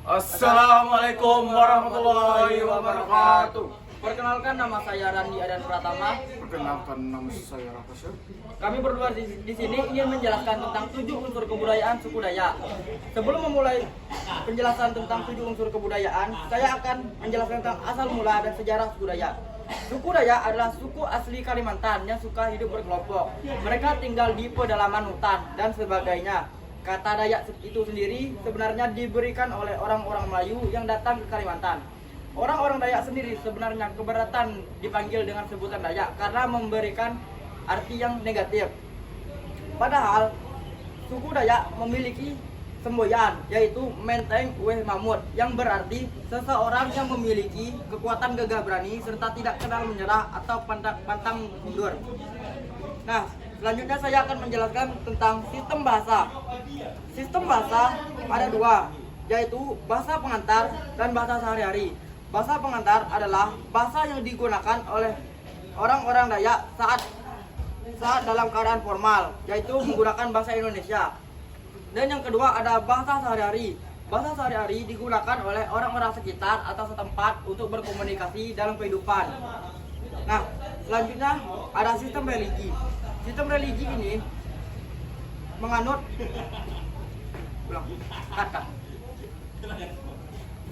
Assalamualaikum warahmatullahi wabarakatuh. Perkenalkan, nama saya Randi Adan Pratama. Perkenalkan, nama saya Raka Syah. Kami berdua di sini ingin menjelaskan tentang 7 unsur kebudayaan suku Dayak. Sebelum memulai penjelasan tentang 7 unsur kebudayaan, saya akan menjelaskan tentang asal mula dan sejarah suku Dayak. Suku Dayak adalah suku asli Kalimantan yang suka hidup berkelompok. Mereka tinggal di pedalaman hutan dan sebagainya. Kata Dayak itu sendiri sebenarnya diberikan oleh orang-orang Melayu yang datang ke Kalimantan. Orang-orang Dayak sendiri sebenarnya keberatan dipanggil dengan sebutan Dayak karena memberikan arti yang negatif. Padahal suku Dayak memiliki semboyan, yaitu Menteng Weh Mamut, yang berarti seseorang yang memiliki kekuatan gagah berani serta tidak kenal menyerah atau pantang mundur. Nah, selanjutnya saya akan menjelaskan tentang sistem bahasa. Sistem bahasa ada 2, yaitu bahasa pengantar dan bahasa sehari-hari. Bahasa pengantar adalah bahasa yang digunakan oleh orang-orang Dayak saat dalam keadaan formal, yaitu menggunakan bahasa Indonesia. Dan yang kedua ada bahasa sehari-hari. Bahasa sehari-hari digunakan oleh orang-orang sekitar atau setempat untuk berkomunikasi dalam kehidupan. Nah, selanjutnya ada sistem religi. Sistem religi ini menganut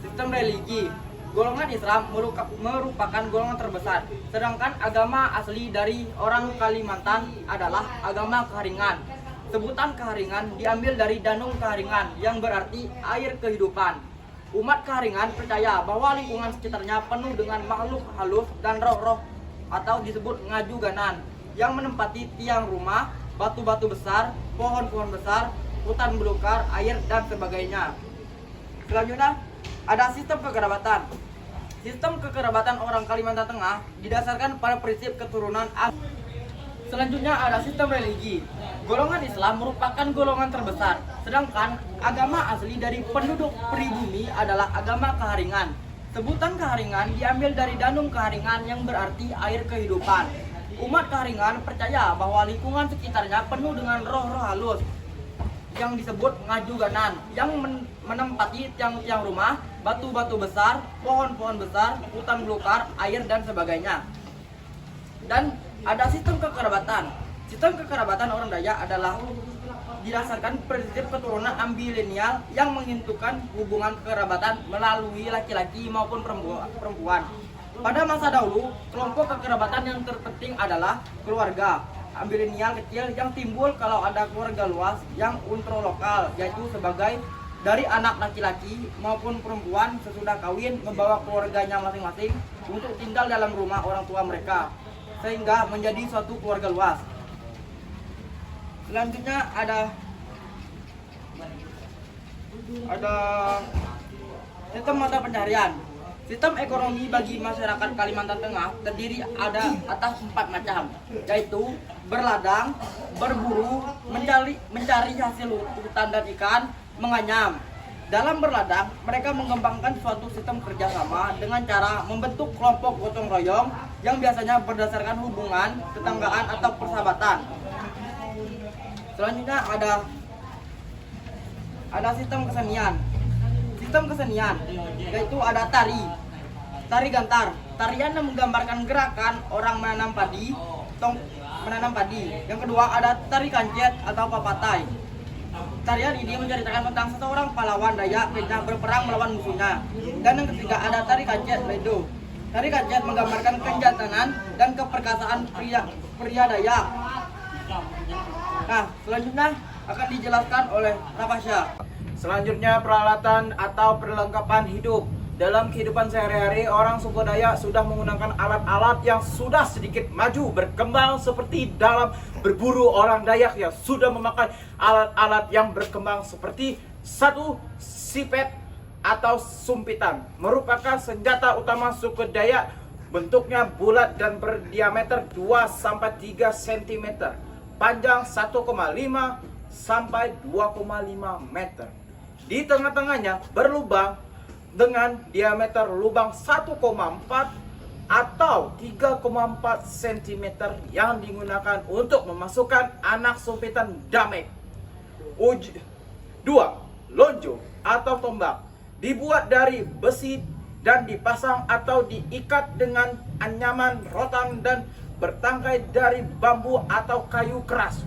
sistem religi. Golongan Islam merupakan golongan terbesar, sedangkan agama asli dari orang Kalimantan adalah agama Keharingan. Sebutan Keharingan diambil dari Danung Keharingan yang berarti air kehidupan. Umat Keharingan percaya bahwa lingkungan sekitarnya penuh dengan makhluk halus dan roh-roh atau disebut ngajuganan yang menempati tiang rumah, batu-batu besar, pohon-pohon besar, hutan belukar, air, dan sebagainya. Selanjutnya ada sistem kekerabatan. Sistem kekerabatan orang Kalimantan Tengah didasarkan pada prinsip keturunan. Selanjutnya ada sistem religi. Golongan Islam merupakan golongan terbesar, sedangkan agama asli dari penduduk pribumi adalah agama Keharingan. Sebutan Keharingan diambil dari Danung Keharingan yang berarti air kehidupan. Umat Keharingan percaya bahwa lingkungan sekitarnya penuh dengan roh-roh halus yang disebut ngajuganan yang menempati tiang-tiang rumah, batu-batu besar, pohon-pohon besar, hutan belukar, air, dan sebagainya. Dan ada sistem kekerabatan. Sistem kekerabatan orang Dayak adalah didasarkan prinsip keturunan ambilenial yang menentukan hubungan kekerabatan melalui laki-laki maupun perempuan. Pada masa dahulu, kelompok kekerabatan yang terpenting adalah keluarga ambilenial kecil yang timbul kalau ada keluarga luas yang ultralokal, yaitu sebagai dari anak laki-laki maupun perempuan sesudah kawin membawa keluarganya masing-masing untuk tinggal dalam rumah orang tua mereka, sehingga menjadi suatu keluarga luas. Selanjutnya ada sistem mata pencaharian. Sistem ekonomi bagi masyarakat Kalimantan Tengah terdiri atas 4 macam, yaitu berladang, berburu, mencari hasil hutan dan ikan, menganyam. Dalam berladang, mereka mengembangkan suatu sistem kerjasama dengan cara membentuk kelompok gotong royong yang biasanya berdasarkan hubungan, tetanggaan, atau persahabatan. Selanjutnya ada sistem kesenian. Sistem kesenian yaitu ada tari gantar. Tarian yang menggambarkan gerakan orang menanam padi. Yang kedua ada tari kancet atau papatai. Tarian ini menceritakan tentang seseorang pahlawan Dayak yang berperang melawan musuhnya. Dan yang ketiga ada tari kancet ledo. Tari kancet menggambarkan kejantanan dan keperkasaan pria Dayak. Nah, selanjutnya akan dijelaskan oleh Raka Syah. Selanjutnya peralatan atau perlengkapan hidup. Dalam kehidupan sehari-hari, orang suku Dayak sudah menggunakan alat-alat yang sudah sedikit maju berkembang, seperti dalam berburu orang Dayak yang sudah memakai alat-alat yang berkembang seperti 1. Sipet atau sumpitan, merupakan senjata utama suku Dayak. Bentuknya bulat dan berdiameter 2-3 cm, panjang 1,5 sampai 2,5 meter. Di tengah-tengahnya berlubang dengan diameter lubang 1,4 atau 3,4 cm yang digunakan untuk memasukkan anak sumpitan damek. 2. Lonjo atau tombak, dibuat dari besi dan dipasang atau diikat dengan anyaman rotan dan bertangkai dari bambu atau kayu keras.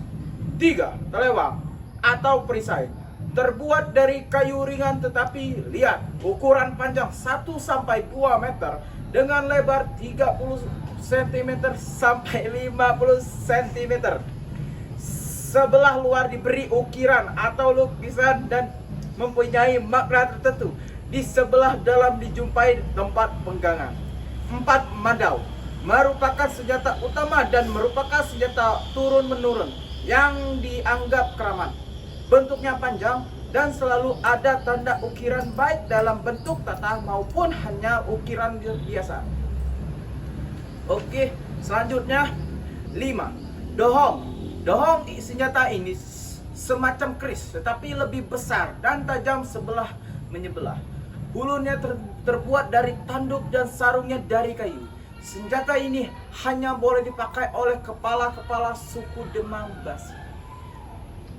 3. Telewang atau perisai, terbuat dari kayu ringan tetapi liat, ukuran panjang 1 sampai 2 meter dengan lebar 30 cm sampai 50 cm. Sebelah luar diberi ukiran atau lukisan dan mempunyai makna tertentu. Di sebelah dalam dijumpai tempat penggangan. 4. Madau merupakan senjata utama dan merupakan senjata turun-menurun yang dianggap keramat. Bentuknya panjang dan selalu ada tanda ukiran baik dalam bentuk tata maupun hanya ukiran biasa. Oke, selanjutnya 5. Dohong. Dohong senjata ini semacam keris tetapi lebih besar dan tajam sebelah menyebelah. Hulunya terbuat dari tanduk dan sarungnya dari kayu. Senjata ini hanya boleh dipakai oleh kepala-kepala suku Demang Basi.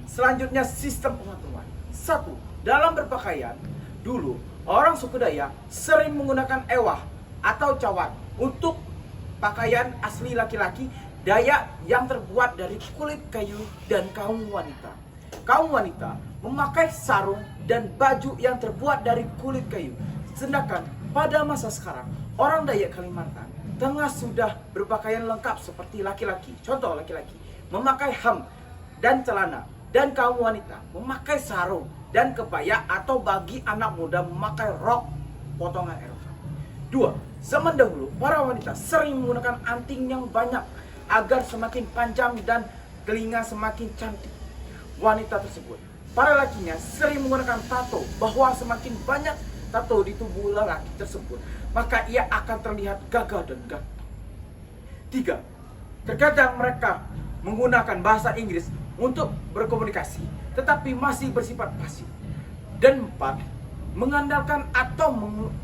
Selanjutnya sistem pengaturan. 1. Dalam berpakaian, dulu orang suku Dayak sering menggunakan ewah atau cawan untuk pakaian asli laki-laki Dayak yang terbuat dari kulit kayu dan kaum wanita. Kaum wanita memakai sarung dan baju yang terbuat dari kulit kayu. Sedangkan pada masa sekarang, orang Dayak Kalimantan Tengah sudah berpakaian lengkap seperti laki-laki. Contoh laki-laki memakai hem dan celana, dan kaum wanita memakai sarung dan kebaya, atau bagi anak muda memakai rok potongan Eropa. 2. Zaman dahulu para wanita sering menggunakan anting yang banyak agar semakin panjang dan telinga semakin cantik wanita tersebut. Para lakinya sering menggunakan tato, bahwa semakin banyak tato di tubuh lelaki tersebut, maka ia akan terlihat gagah dan ganteng. 3. Terkadang mereka menggunakan bahasa Inggris untuk berkomunikasi, tetapi masih bersifat pasif. Dan 4. Mengandalkan atau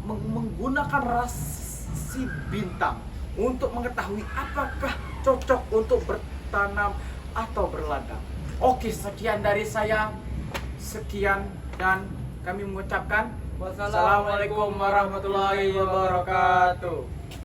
menggunakan rasi bintang untuk mengetahui apakah cocok untuk bertanam atau berladang. Oke, sekian dari saya. Sekian, dan kami mengucapkan Wassalamualaikum warahmatullahi wabarakatuh.